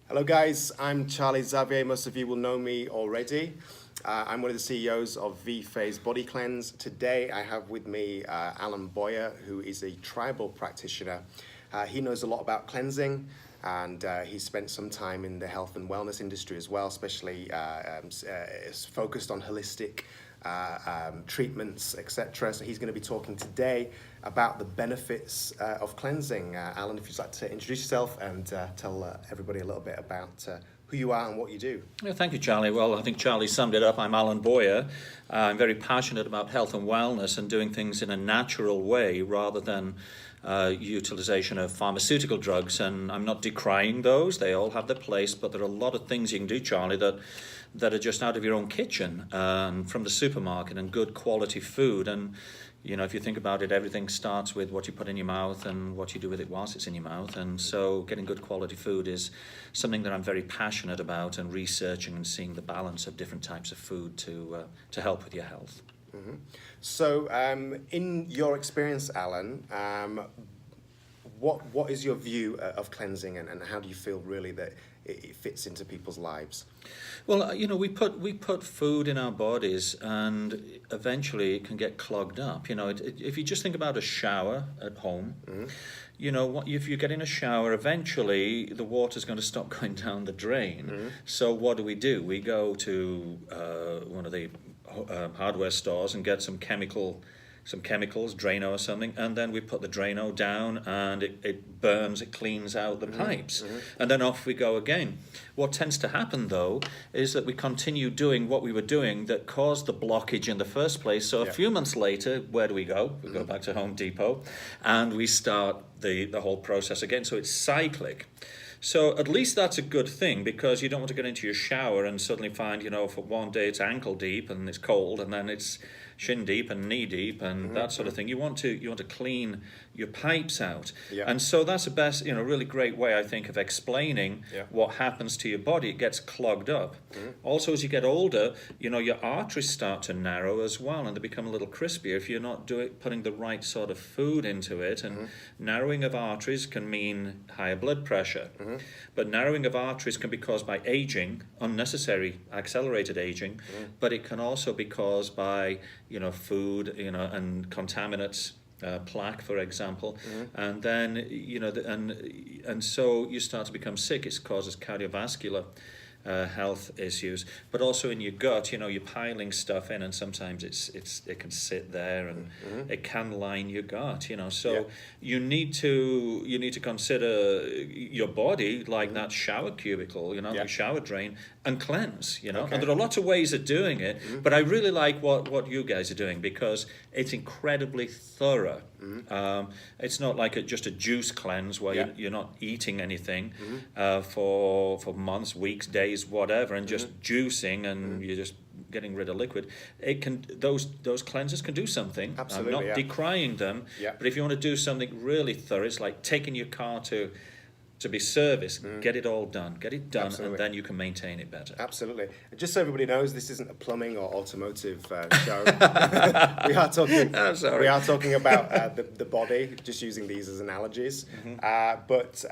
Hello guys, I'm Charlie Xavier. Most of you will know me already. I'm one of the CEOs of V-Phase Body Cleanse. Today I have with me Alan Boyer, who is a tribal practitioner. He knows a lot about cleansing, and he's spent some time in the health and wellness industry as well, especially focused on holistic treatments, etc. So he's going to be talking today about the benefits of cleansing. Alan, if you'd like to introduce yourself and tell everybody a little bit about who you are and what you do. Yeah, thank you, Charlie. Well, I think Charlie summed it up. I'm Alan Boyer. I'm very passionate about health and wellness and doing things in a natural way rather than utilization of pharmaceutical drugs. And I'm not decrying those. They all have their place, but there are a lot of things you can do, Charlie, that are just out of your own kitchen and from the supermarket, and good quality food. And you know, if you think about it, everything starts with what you put in your mouth and what you do with it whilst it's in your mouth. And so getting good quality food is something that I'm very passionate about, and researching and seeing the balance of different types of food to help with your health. Mm-hmm. So in your experience, Alan, what is your view of cleansing, and how do you feel really that it fits into people's lives? Well, you know, we put food in our bodies, and eventually it can get clogged up. You know, if you just think about a shower at home, mm-hmm. you know, if you get in a shower, eventually the water's going to stop going down the drain. Mm-hmm. So what do? We go to one of the hardware stores and get some chemicals, Drano or something, and then we put the Drano down, and it burns, it cleans out the mm-hmm. pipes, mm-hmm. and then off we go again. What tends to happen, though, is that we continue doing what we were doing that caused the blockage in the first place. So a few months later, where do we go? We go back to Home Depot, and we start the whole process again. So it's cyclic. So at least that's a good thing, because you don't want to get into your shower and suddenly find, you know, for one day it's ankle deep and it's cold, and then it's shin deep and knee deep and mm-hmm. that sort of thing. You want to clean your pipes out. Yeah. And so that's the best, you know, really great way, I think, of explaining what happens to your body. It gets clogged up. Mm-hmm. Also, as you get older, you know, your arteries start to narrow as well, and they become a little crispier if you're not putting the right sort of food into it. And mm-hmm. narrowing of arteries can mean higher blood pressure. Mm-hmm. But narrowing of arteries can be caused by aging, unnecessary accelerated aging, mm-hmm. but it can also be caused by, you know, food, you know, and contaminants, plaque, for example, mm-hmm. and then, you know, and so you start to become sick. It causes cardiovascular health issues, but also in your gut. You know, you're piling stuff in, and sometimes it can sit there, and mm-hmm. it can line your gut. You know, so you need to consider your body like mm-hmm. that shower cubicle. You know, your shower drain, and cleanse. You know, and there are lots of ways of doing it, mm-hmm. but I really like what you guys are doing, because it's incredibly thorough. Mm-hmm. It's not like just a juice cleanse where you're not eating anything mm-hmm. For months, weeks, days, whatever, and just mm-hmm. juicing, and mm-hmm. you're just getting rid of liquid. Those cleansers can do something. Absolutely, I'm not decrying them, but if you want to do something really thorough, it's like taking your car to be serviced, get it all done, Absolutely. And then you can maintain it better. Absolutely. Just so everybody knows, this isn't a plumbing or automotive show. we are talking about the body, just using these as analogies. Mm-hmm. But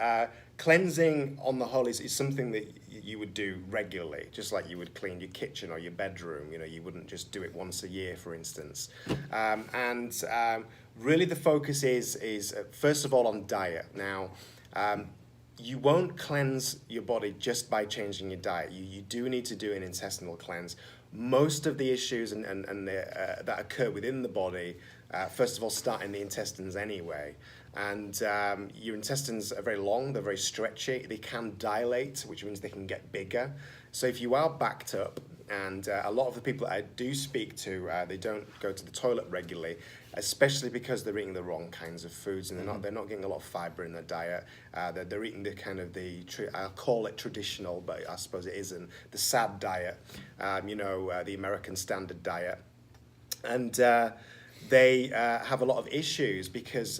cleansing on the whole is something that you would do regularly, just like you would clean your kitchen or your bedroom. You know, you wouldn't just do it once a year, for instance. Really the focus is first of all on diet. Now, you won't cleanse your body just by changing your diet. You do need to do an intestinal cleanse. Most of the issues that occur within the body, first of all, start in the intestines anyway. And your intestines are very long, they're very stretchy, they can dilate, which means they can get bigger. So if you are backed up, and a lot of the people that I do speak to, they don't go to the toilet regularly, especially because they're eating the wrong kinds of foods, and they're not getting a lot of fiber in their diet. They're eating the kind of I'll call it traditional, but I suppose it isn't, the SAD diet, the American Standard Diet. And they have a lot of issues because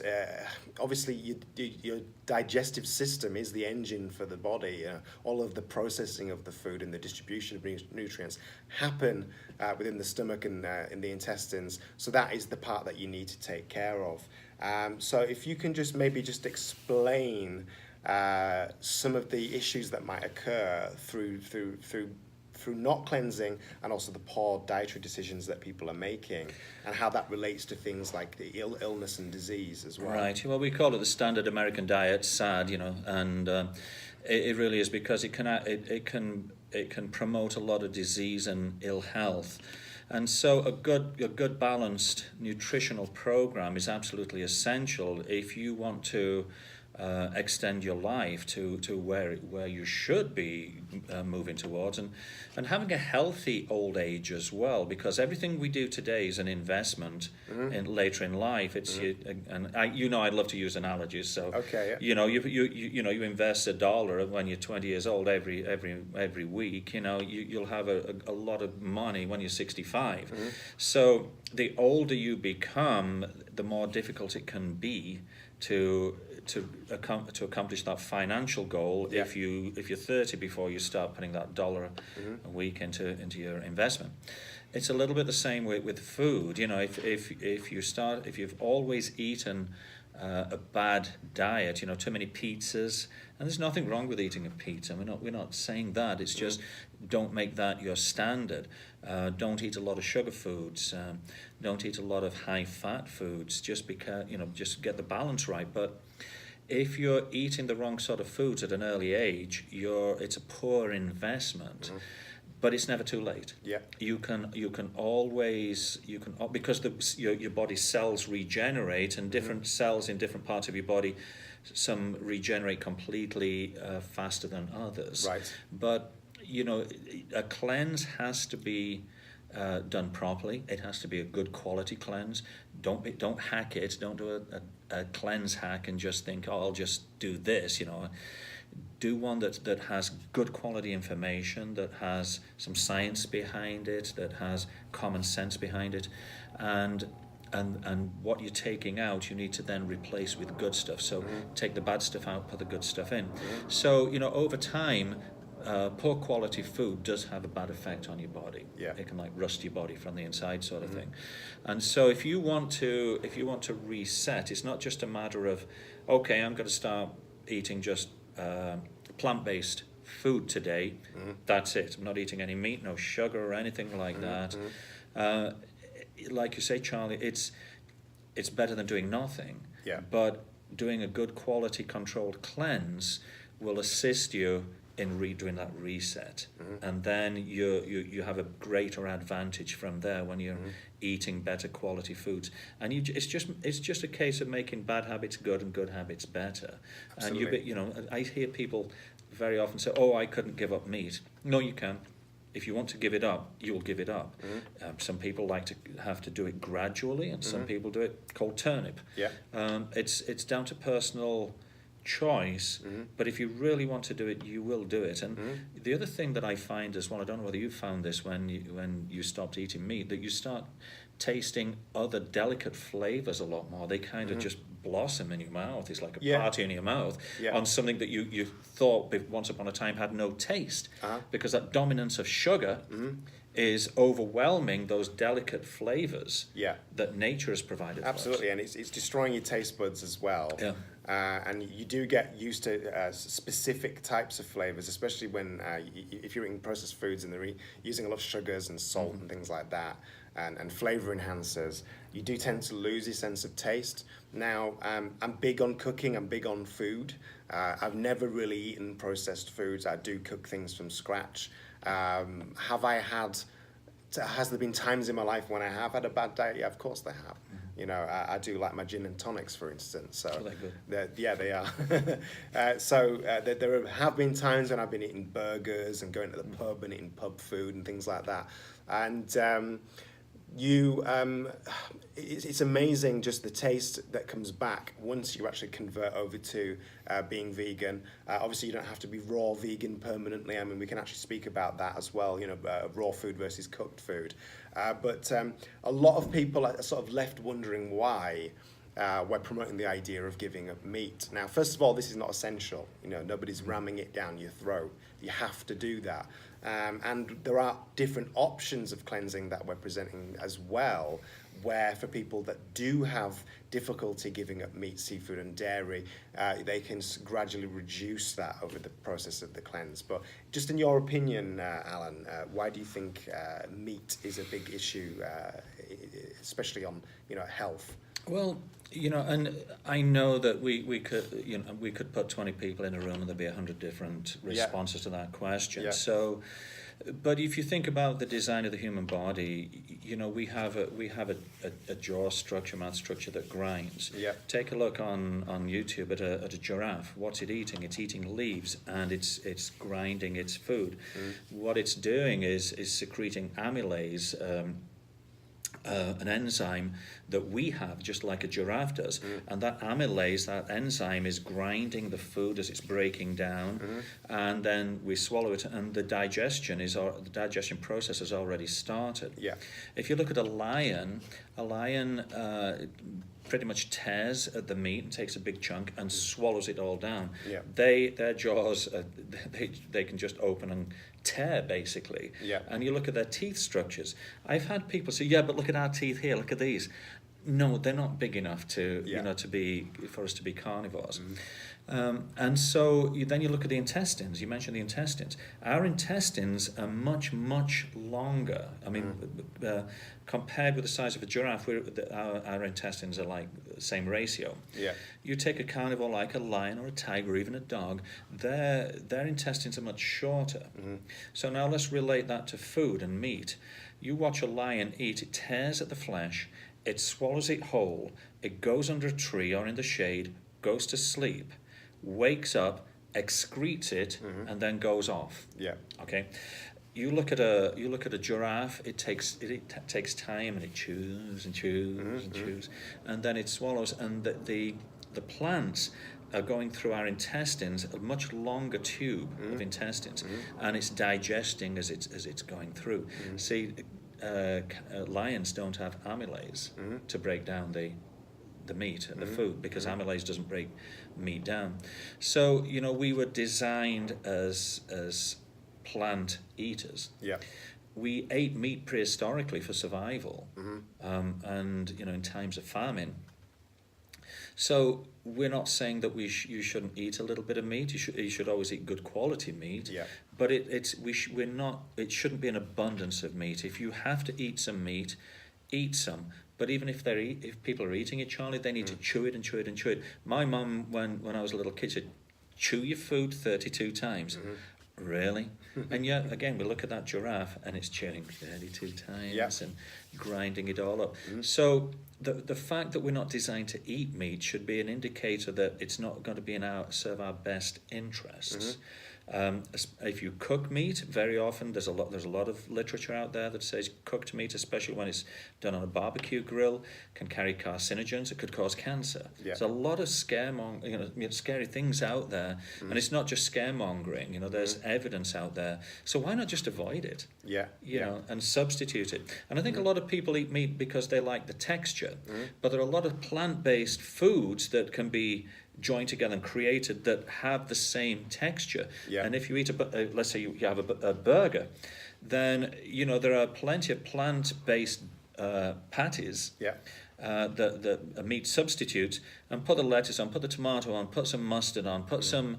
obviously your digestive system is the engine for the body. All of the processing of the food and the distribution of nutrients happen within the stomach and in the intestines. So that is the part that you need to take care of. So if you can just maybe explain some of the issues that might occur through not cleansing, and also the poor dietary decisions that people are making, and how that relates to things like the illness and disease as well. Right. Well, we call it the standard American diet, SAD, and it really is, because it can promote a lot of disease and ill health. And so a good balanced nutritional program is absolutely essential if you want to extend your life to where you should be moving towards, and having a healthy old age as well, because everything we do today is an investment in later in life. It's I'd love to use analogies. So okay, yeah. you invest $1 when you're 20 years old every week. You'll have a lot of money when you're 65. So the older you become, the more difficult it can be to accomplish that financial goal. Yeah. If you're 30 before you start putting that $1 a week into your investment. It's a little bit the same with food. If you've always eaten a bad diet, too many pizzas, and there's nothing wrong with eating a pizza. We're not saying that. It's just don't make that your standard. Don't eat a lot of sugar foods. Don't eat a lot of high fat foods. Just because just get the balance right. But if you're eating the wrong sort of foods at an early age, it's a poor investment. But it's never too late. Yeah. You can always because your body's cells regenerate, and different cells in different parts of your body, some regenerate completely faster than others. Right. But a cleanse has to be done properly. It has to be a good quality cleanse. Don't hack it. Don't do a cleanse hack and just think, I'll just do this. Do one that has good quality information, that has some science behind it, that has common sense behind it, and what you're taking out, you need to then replace with good stuff. So take the bad stuff out, put the good stuff in. So over time, poor quality food does have a bad effect on your body. Yeah. It can rust your body from the inside, sort of thing. And so if you want to reset, it's not just a matter of, okay, I'm going to start eating just plant-based food today. That's it. I'm not eating any meat, no sugar or anything like that. Like you say, Charlie, it's better than doing nothing. Yeah. But doing a good quality controlled cleanse will assist you in doing that reset, and then you have a greater advantage from there when you're eating better quality foods. And it's just a case of making bad habits good and good habits better. Absolutely. And I hear people very often say, "Oh, I couldn't give up meat." No, you can. If you want to give it up, you'll give it up. Some people like to have to do it gradually, and some people do it cold turnip. Yeah. It's down to personal choice, but if you really want to do it, you will do it. And the other thing that I find as well, I don't know whether you found this when you stopped eating meat, that you start tasting other delicate flavors a lot more. They kind of just blossom in your mouth. It's like a party in your mouth on something that you thought once upon a time had no taste, because that dominance of sugar is overwhelming those delicate flavors that nature has provided. Absolutely, for us. and it's destroying your taste buds as well. Yeah. And you do get used to specific types of flavors, especially when if you're eating processed foods and they're using a lot of sugars and salt and things like that, and flavor enhancers. You do tend to lose your sense of taste. Now, I'm big on cooking. I'm big on food. I've never really eaten processed foods. I do cook things from scratch. Has there been times in my life when I have had a bad day? Yeah, of course there have. I do like my gin and tonics, for instance. So they're good. they are. There have been times when I've been eating burgers and going to the pub and eating pub food and things like that. And it's amazing just the taste that comes back once you actually convert over to being vegan. Obviously, you don't have to be raw vegan permanently. I mean, we can actually speak about that as well, raw food versus cooked food. But a lot of people are sort of left wondering why we're promoting the idea of giving up meat. Now, first of all, this is not essential. You know, nobody's ramming it down your throat. You have to do that. And there are different options of cleansing that we're presenting as well, where for people that do have difficulty giving up meat, seafood and dairy, they can gradually reduce that over the process of the cleanse. But just in your opinion, Alan, why do you think meat is a big issue, especially on, you know, health? Well, you know, and I know that we could, you know, we could put 20 people in a room and there'd be 100 different responses to that question. Yeah. So, but if you think about the design of the human body, you know, we have a jaw structure, mouth structure that grinds. Yeah. Take a look on YouTube at a giraffe. What's it eating? It's eating leaves and it's grinding its food. What it's doing is secreting amylase. An enzyme that we have, just like a giraffe does, and that amylase, that enzyme, is grinding the food as it's breaking down, and then we swallow it, and the digestion process has already started. Yeah. If you look at a lion pretty much tears at the meat and takes a big chunk and swallows it all down. Yeah. Their jaws, they can just open and tear, basically. Yeah. And you look at their teeth structures. I've had people say, yeah, but look at our teeth here, look at these. No, they're not big enough to, you know, for us to be carnivores. And so then you look at the intestines. You mentioned the intestines. Our intestines are much, much longer. I mean, compared with the size of a giraffe, our intestines are like the same ratio. Yeah. You take a carnivore like a lion or a tiger or even a dog, their intestines are much shorter. So now let's relate that to food and meat. You watch a lion eat, it tears at the flesh, it swallows it whole, it goes under a tree or in the shade, goes to sleep, wakes up, excretes it, and then goes off. Yeah. Okay. You look at a giraffe. It takes time, and it chews and chews and chews, and then it swallows. And the plants are going through our intestines, a much longer tube of intestines, and it's digesting as it's going through. See, lions don't have amylase to break down the meat and the food, because amylase doesn't break meat down. So, you know, we were designed as plant eaters. Yeah. We ate meat prehistorically for survival, and, you know, in times of famine. So we're not saying that you shouldn't eat a little bit of meat. You should always eat good quality meat. Yeah. But it shouldn't be an abundance of meat. If you have to eat some meat, eat some. But even if people are eating it, Charlie, they need to chew it and chew it and chew it. My mum, when I was a little kid, said, chew your food 32 times. Really? And yet, again, we look at that giraffe and it's chewing 32 times and grinding it all up. So the fact that we're not designed to eat meat should be an indicator that it's not going to be serve our best interests. If you cook meat, very often there's a lot of literature out there that says cooked meat, especially when it's done on a barbecue grill, can carry carcinogens. It could cause cancer. Yeah. There's a lot of scary things out there, and it's not just scaremongering. You know, there's evidence out there. So why not just avoid it? You know, and substitute it. And I think a lot of people eat meat because they like the texture, but there are a lot of plant-based foods that can be joined together and created that have the same texture. And if you eat let's say you have a burger, then, you know, there are plenty of plant-based patties that are meat substitutes, and put the lettuce on, put the tomato on, put some mustard on, put some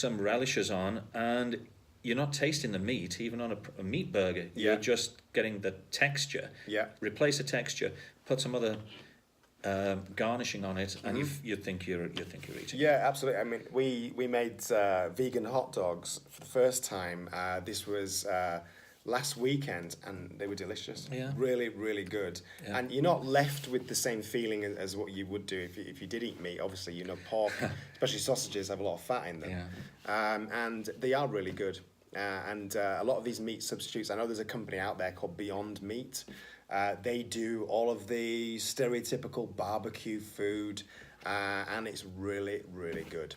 relishes on, and you're not tasting the meat, even on a meat burger. You're just getting the texture. Replace the texture, put some other garnishing on it, and you think you're eating. Yeah, absolutely. I mean, we made vegan hot dogs for the first time. This was last weekend, and they were delicious. Really, really good. And you're not left with the same feeling as what you would do if you did eat meat. Obviously, you know, pork, especially sausages, have a lot of fat in them. And they are really good. And a lot of these meat substitutes, I know there's a company out there called Beyond Meat. They do all of the stereotypical barbecue food, and it's really, really good.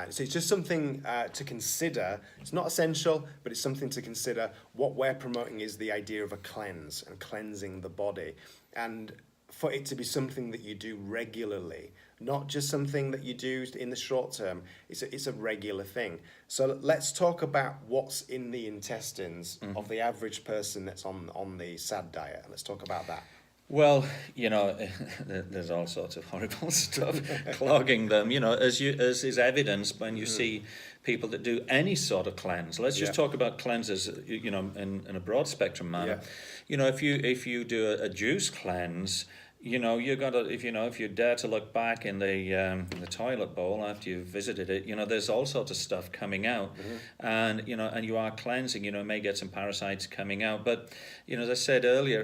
So it's just something to consider. It's not essential, but it's something to consider. What we're promoting is the idea of a cleanse and cleansing the body. And for it to be something that you do regularly, not just something that you do in the short term. It's a regular thing. So let's talk about what's in the intestines of the average person that's on the SAD diet. Let's talk about that. Well, there's all sorts of horrible stuff clogging them. As is evidenced when you see people that do any sort of cleanse. Let's just talk about cleanses, in a broad spectrum manner. If you do a juice cleanse, you got to, if you dare to look back in the toilet bowl after you've visited it, there's all sorts of stuff coming out, and you are cleansing. May get some parasites coming out, but as I said earlier,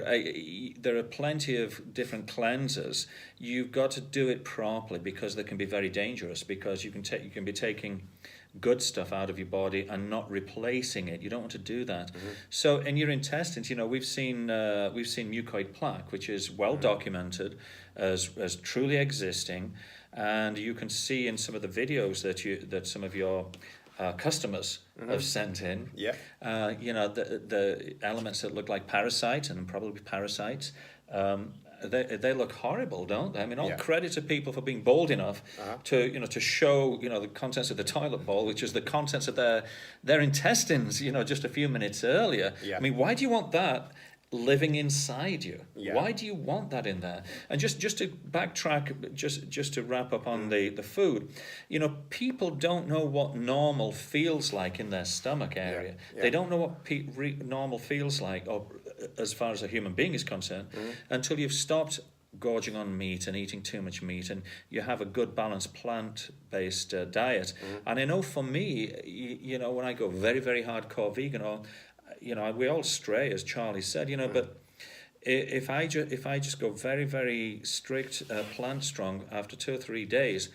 there are plenty of different cleansers. You've got to do it properly, because they can be very dangerous, because you can be taking good stuff out of your body and not replacing it. You don't want to do that. So in your intestines, we've seen mucoid plaque, which is well documented as truly existing, and you can see in some of the videos that some of your customers have sent in. The elements that look like parasites, and probably parasites. They look horrible, don't they? I mean, all credit to people for being bold enough to show the contents of the toilet bowl, which is the contents of their intestines, just a few minutes earlier. I mean, why do you want that living inside you? Why do you want that in there? And just to backtrack, just to wrap up on the food, people don't know what normal feels like in their stomach area. They don't know what normal feels like, or as far as a human being is concerned, until you've stopped gorging on meat and eating too much meat, and you have a good balanced plant-based diet. And I know for me, when I go very, very hardcore vegan, or we all stray, as Charlie said, but if I just go very, very strict plant strong after 2 or 3 days,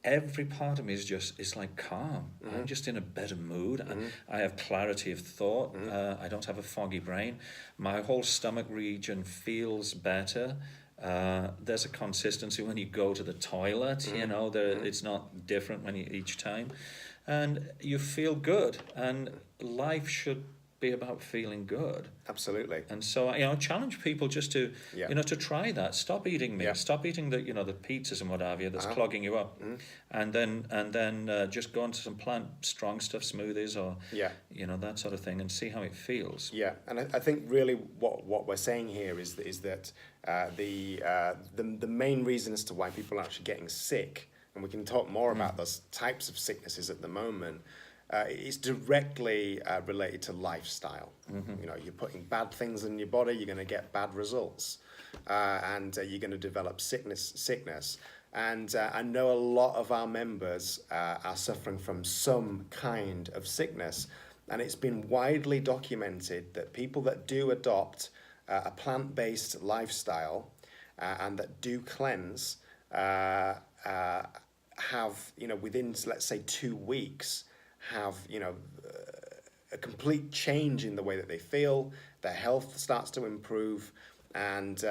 every part of me is like calm. I'm just in a better mood. I have clarity of thought. I don't have a foggy brain. My whole stomach region feels better. There's a consistency when you go to the toilet. It's not different each time, and you feel good. And life should be about feeling good. Absolutely. And so I challenge people just to to try that. Stop eating meat. Stop eating the the pizzas and what have you that's clogging you up, and then just go into some plant strong stuff, smoothies, or that sort of thing, and see how it feels. And I think really what we're saying here is that the main reason as to why people are actually getting sick, and we can talk more about those types of sicknesses at the moment. It's directly related to lifestyle. You're putting bad things in your body, you're going to get bad results, and you're going to develop sickness. And I know a lot of our members are suffering from some kind of sickness, and it's been widely documented that people that do adopt a plant-based lifestyle and that do cleanse have, within, let's say, 2 weeks, have a complete change in the way that they feel. Their health starts to improve, and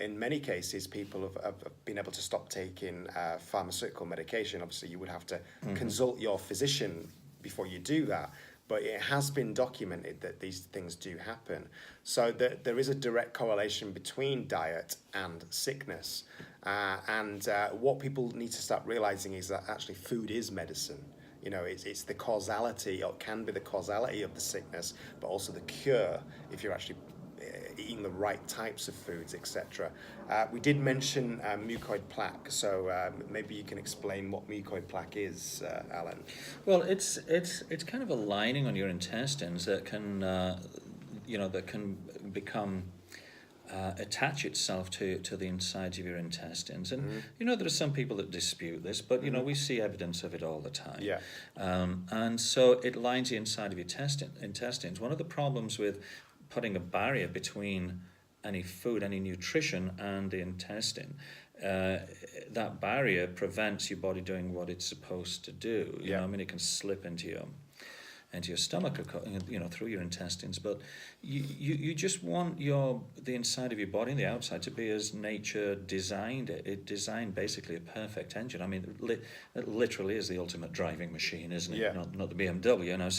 in many cases people have been able to stop taking pharmaceutical medication. Obviously you would have to consult your physician before you do that, but it has been documented that these things do happen. So there is a direct correlation between diet and sickness, and what people need to start realizing is that actually food is medicine. It's the causality, or can be the causality of the sickness, but also the cure if you're actually eating the right types of foods, etc. We did mention mucoid plaque, so maybe you can explain what mucoid plaque is, Alan. Well, it's kind of a lining on your intestines that can become attach itself to the insides of your intestines, and there are some people that dispute this, but we see evidence of it all the time. And so it lines the inside of your intestines. One of the problems with putting a barrier between any food, any nutrition, and the intestine, that barrier prevents your body doing what it's supposed to do. It can slip into your stomach, through your intestines, but you just want the inside of your body and the outside to be as nature designed it. It designed basically a perfect engine. I mean, it literally is the ultimate driving machine, isn't it? Not the BMW,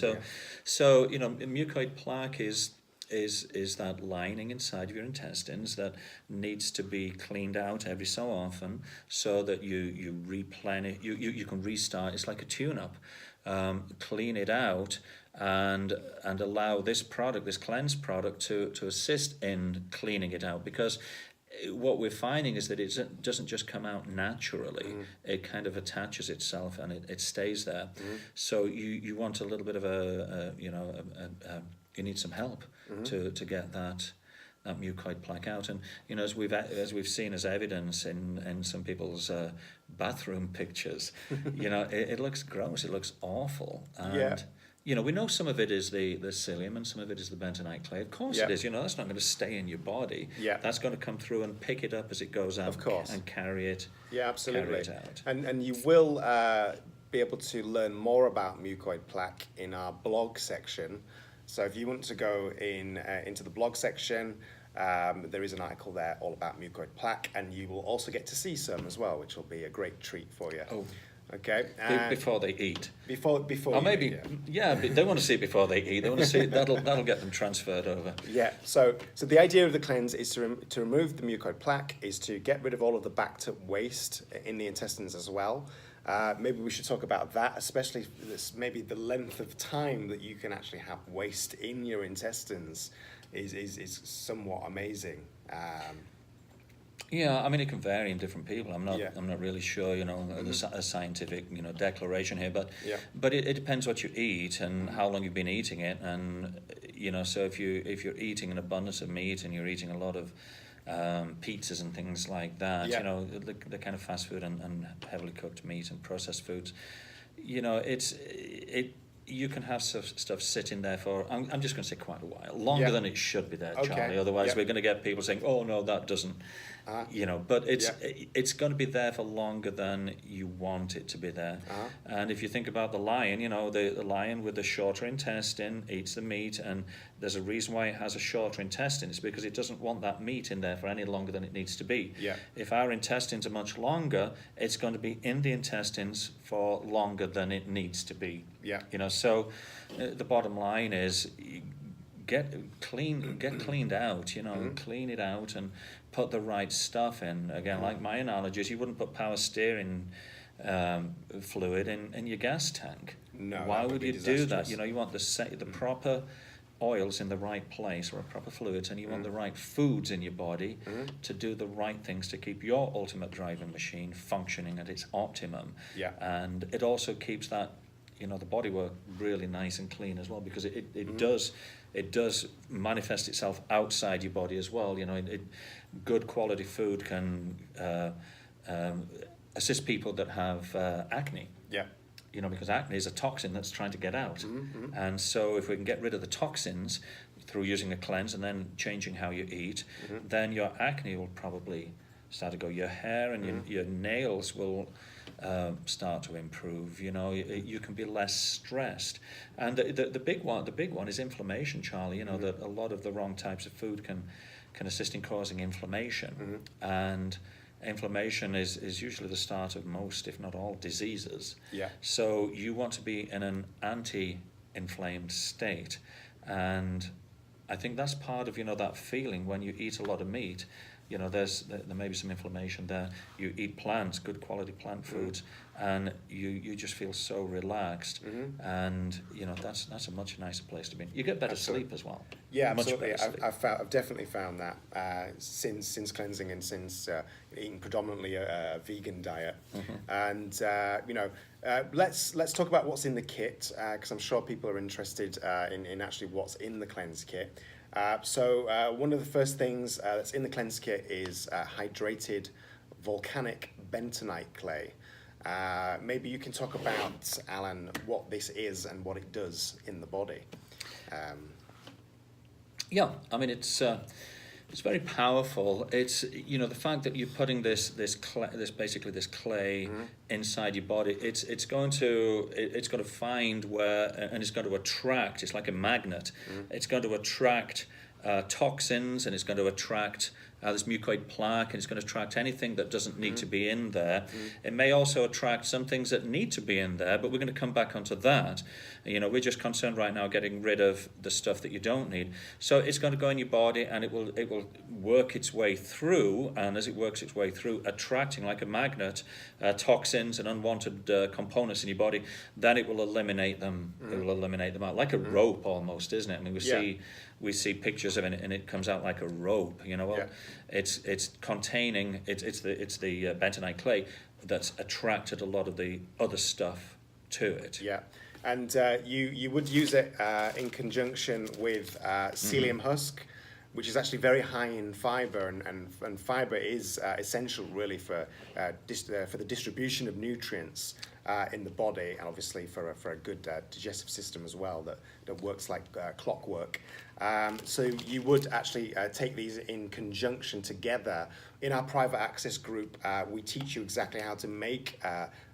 So mucoid plaque is is that lining inside of your intestines that needs to be cleaned out every so often, so that you replenish, you can restart. It's like a tune-up. Clean it out and allow this product, this cleanse product, to assist in cleaning it out, because what we're finding is that it doesn't just come out naturally. It kind of attaches itself and it stays there. So you want a little bit of you need some help to get that mucoid plaque out. And as we've seen as evidence in some people's bathroom pictures, it looks gross, it looks awful. And we know some of it is the psyllium and some of it is the bentonite clay. Of course it is. That's not going to stay in your body. That's going to come through and pick it up as it goes out. Of course. And carry it. Yeah, absolutely. Carry it out. And you will be able to learn more about mucoid plaque in our blog section. So if you want to go into the blog section, there is an article there all about mucoid plaque, and you will also get to see some as well, which will be a great treat for you. Oh. Okay. Before they eat. Before. Or maybe, they want to see it before they eat. They want to see it, that'll get them transferred over. Yeah. So the idea of the cleanse is to remove the mucoid plaque, is to get rid of all of the backed up waste in the intestines as well. Maybe we should talk about that, especially maybe the length of time that you can actually have waste in your intestines is somewhat amazing. Yeah, I mean, it can vary in different people. I'm not really sure, a scientific, declaration here, but it depends what you eat and how long you've been eating it, and so if you're eating an abundance of meat and you're eating a lot of pizzas and things like that, the kind of fast food and heavily cooked meat and processed foods, you can have stuff sitting there for, I'm just going to say, quite a while, longer than it should be there, Charlie. Otherwise, we're going to get people saying, "Oh no, that doesn't," But it's going to be there for longer than you want it to be there. And if you think about the lion, the lion with the shorter intestine eats the meat, and there's a reason why it has a shorter intestine. It's because it doesn't want that meat in there for any longer than it needs to be. If our intestines are much longer, it's going to be in the intestines for longer than it needs to be. So the bottom line is get cleaned out, clean it out and put the right stuff in. Again, like my analogy is, you wouldn't put power steering fluid in your gas tank. No. Why would you do that? You want the proper oils in the right place, or proper fluids, and you want the right foods in your body to do the right things to keep your ultimate driving machine functioning at its optimum. And it also keeps that the bodywork really nice and clean as well, because it does manifest itself outside your body as well. Good quality food can assist people that have acne. Because acne is a toxin that's trying to get out. And so if we can get rid of the toxins through using a cleanse and then changing how you eat, then your acne will probably start to go. Your hair and your nails will start to improve. You can be less stressed. And the big one is inflammation, Charlie. That a lot of the wrong types of food can assist in causing inflammation. And inflammation is usually the start of most, if not all, diseases. So you want to be in an anti-inflamed state. And I think that's part of, that feeling when you eat a lot of meat. There may be some inflammation there. You eat plants, good quality plant foods, and you just feel so relaxed. And that's a much nicer place to be. You get better sleep as well. Yeah, absolutely. I've definitely found that since cleansing and since eating predominantly a vegan diet. And let's talk about what's in the kit, because I'm sure people are interested in actually what's in the cleanse kit. So one of the first things that's in the cleanse kit is hydrated volcanic bentonite clay. Maybe you can talk about, Alan, what this is and what it does in the body. I mean, it's very powerful. It's the fact that you're putting this clay inside your body. It's going to find where, and it's going to attract. It's like a magnet. It's going to attract toxins, and it's going to attract there's mucoid plaque, and it's going to attract anything that doesn't need to be in there. It may also attract some things that need to be in there, but we're going to come back onto that. We're just concerned right now getting rid of the stuff that you don't need. So it's going to go in your body, and it will work its way through, and as it works its way through, attracting like a magnet toxins and unwanted components in your body. Then it will eliminate them. It will eliminate them out like a rope almost, isn't it? I mean, we see pictures of it, and it comes out like a rope. It's containing it's the bentonite clay that's attracted a lot of the other stuff to it. Yeah. And you would use it in conjunction with psyllium husk, which is actually very high in fiber, and fiber is essential really for the distribution of nutrients in the body, and obviously for a good digestive system as well that works like clockwork. So you would actually take these in conjunction together. In our private access group, we teach you exactly how to make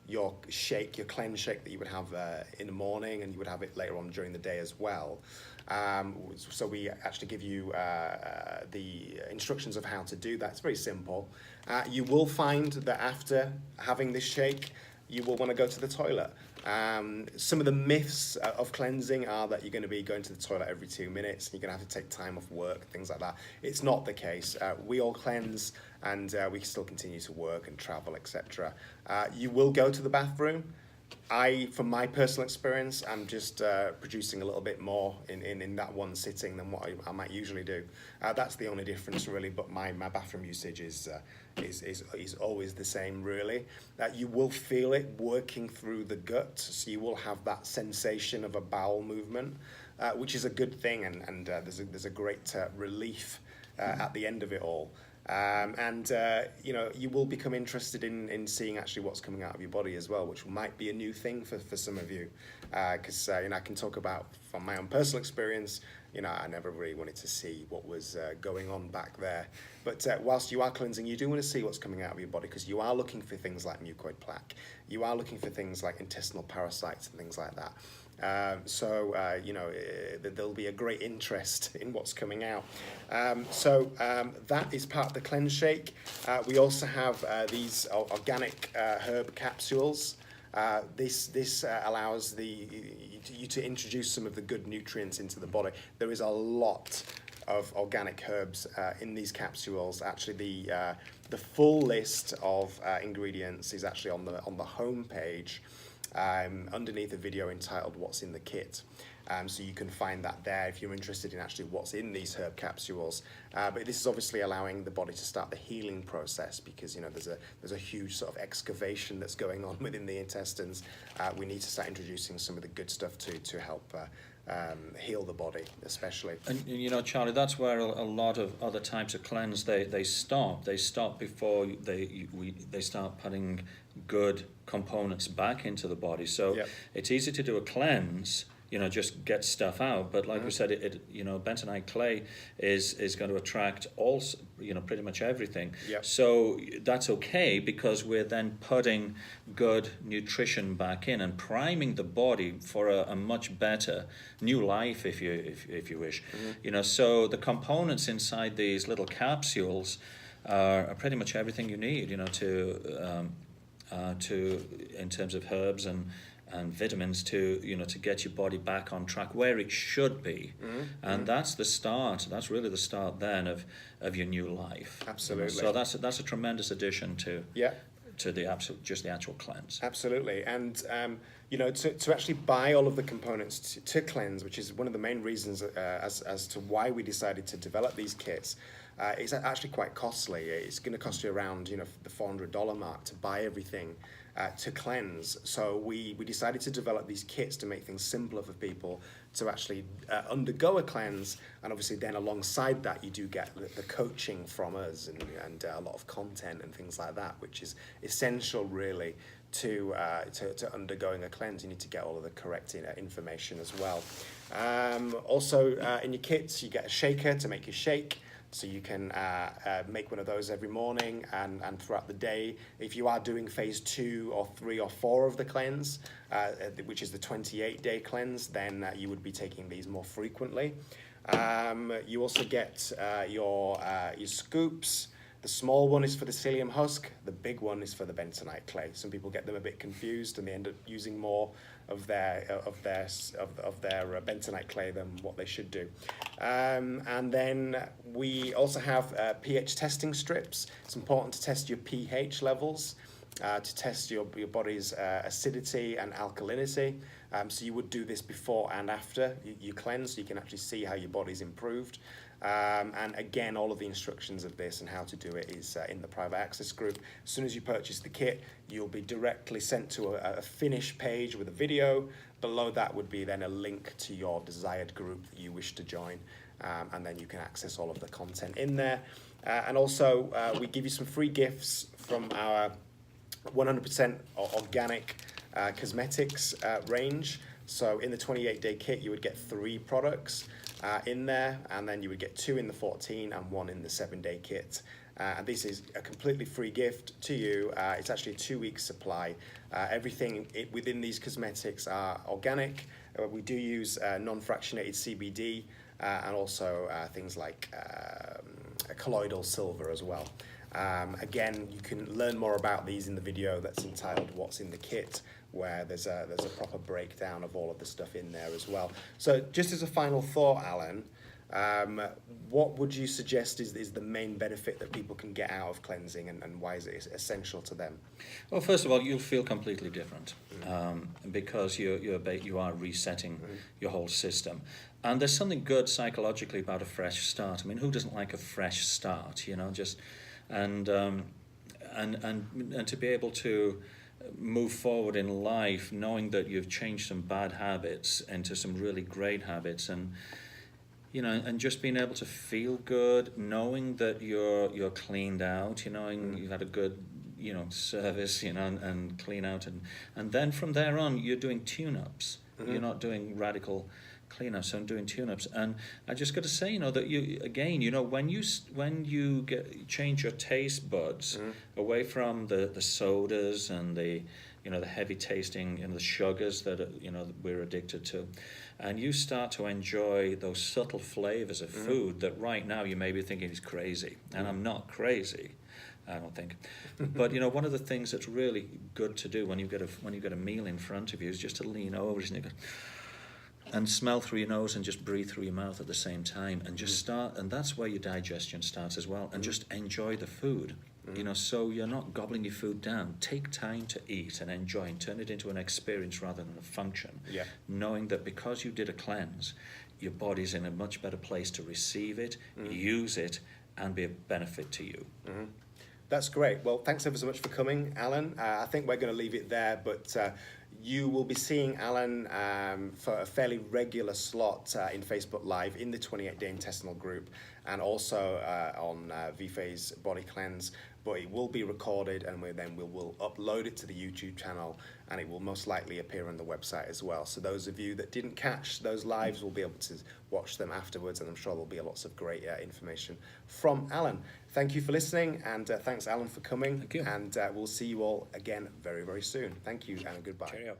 your shake, your cleanse shake that you would have in the morning, and you would have it later on during the day as well. So we actually give you the instructions of how to do that. It's very simple. You will find that after having this shake, you will want to go to the toilet. Some of the myths of cleansing are that you're going to be going to the toilet every 2 minutes, and you're going to have to take time off work, things like that. It's not the case. We all cleanse, and we still continue to work and travel, etc. You will go to the bathroom. From my personal experience, I'm just producing a little bit more in that one sitting than what I might usually do. That's the only difference really, but my bathroom usage is always the same really. You will feel it working through the gut, so you will have that sensation of a bowel movement, which is a good thing, and there's a great relief at the end of it all. You will become interested in seeing actually what's coming out of your body as well, which might be a new thing for some of you, because I can talk about from my own personal experience. I never really wanted to see what was going on back there, but whilst you are cleansing, you do want to see what's coming out of your body, because you are looking for things like mucoid plaque, you are looking for things like intestinal parasites and things like that. There'll be a great interest in what's coming out. That is part of the cleanse shake. We also have these organic herb capsules. This allows you to introduce some of the good nutrients into the body. There is a lot of organic herbs in these capsules. Actually, the full list of ingredients is actually on the home page. Underneath a video entitled "What's in the Kit," so you can find that there if you're interested in actually what's in these herb capsules. But this is obviously allowing the body to start the healing process, because there's a huge sort of excavation that's going on within the intestines. We need to start introducing some of the good stuff to help heal the body, especially. And Charlie, that's where a lot of other types of cleanse they stop. They stop before they start putting good components back into the body. So it's easy to do a cleanse, just get stuff out. But like we said, bentonite clay is going to attract all, pretty much everything. Yep. So that's okay, because we're then putting good nutrition back in and priming the body for a much better new life, if you wish. So the components inside these little capsules are pretty much everything you need, in terms of herbs and vitamins to get your body back on track where it should be. And that's the start. That's really the start then of your new life. Absolutely. So that's a tremendous addition to the actual cleanse. Absolutely. And to actually buy all of the components to cleanse, which is one of the main reasons as to why we decided to develop these kits. It's actually quite costly. It's going to cost you around the $400 mark to buy everything to cleanse. So we decided to develop these kits to make things simpler for people to actually undergo a cleanse, and obviously then alongside that you do get the coaching from us and a lot of content and things like that, which is essential really to undergoing a cleanse. You need to get all of the correct information as well. Also in your kits you get a shaker to make your shake. So you can make one of those every morning and throughout the day. If you are doing phase 2 or 3 or 4 of the cleanse, which is the 28-day cleanse, then you would be taking these more frequently. You also get your scoops. The small one is for the psyllium husk. The big one is for the bentonite clay. Some people get them a bit confused, and they end up using more of their bentonite clay than what they should do. And then we also have pH testing strips. It's important to test your pH levels, to test your body's acidity and alkalinity. So you would do this before and after you cleanse, so you can actually see how your body's improved. And again, all of the instructions of this and how to do it is in the private access group. As soon as you purchase the kit, you'll be directly sent to a finish page with a video. Below that would be then a link to your desired group that you wish to join. And then you can access all of the content in there. And also, we give you some free gifts from our 100% organic cosmetics range. So in the 28-day kit, you would get 3 products in there, and then you would get 2 in the 14 and 1 in the 7-day kit. And this is a completely free gift to you. It's actually a 2-week supply. Everything within these cosmetics are organic. We do use non-fractionated CBD and also things like colloidal silver as well. Again, you can learn more about these in the video that's entitled What's in the Kit, where there's a proper breakdown of all of the stuff in there as well. So just as a final thought, Alan, what would you suggest is the main benefit that people can get out of cleansing, and why is it essential to them? Well, first of all, you'll feel completely different because you are resetting your whole system. And there's something good psychologically about a fresh start. I mean, who doesn't like a fresh start, you know, just... And to be able to move forward in life knowing that you've changed some bad habits into some really great habits, and you know, and just being able to feel good, knowing that you're cleaned out, you know, and you've had a good, you know, service, you know, and clean out, and then from there on you're doing tune-ups. You're not doing radical cleanups, I'm doing tune-ups. And I just got to say, you know, that you, again, you know, when you change your taste buds away from the sodas and the, you know, the heavy tasting and the sugars that, you know, we're addicted to, and you start to enjoy those subtle flavors of food that right now you may be thinking is crazy, and I'm not crazy, I don't think. But you know, one of the things that's really good to do when you get a meal in front of you is just to lean over and smell through your nose and just breathe through your mouth at the same time, and just start, and that's where your digestion starts as well, and just enjoy the food. You know, so you're not gobbling your food down. Take time to eat and enjoy, and turn it into an experience rather than a function. Yeah. Knowing that because you did a cleanse, your body's in a much better place to receive it, use it, and be of benefit to you. That's great. Well, thanks ever so much for coming, Alan. I think we're going to leave it there, but you will be seeing Alan for a fairly regular slot in Facebook Live in the 28-day intestinal group, and also on Vife's Body Cleanse. But it will be recorded, and we'll upload it to the YouTube channel, and it will most likely appear on the website as well. So those of you that didn't catch those lives will be able to watch them afterwards, and I'm sure there'll be lots of great information from Alan. Thank you for listening, and thanks, Alan, for coming. Thank you. And we'll see you all again very, very soon. Thank you, and goodbye. Cheerio.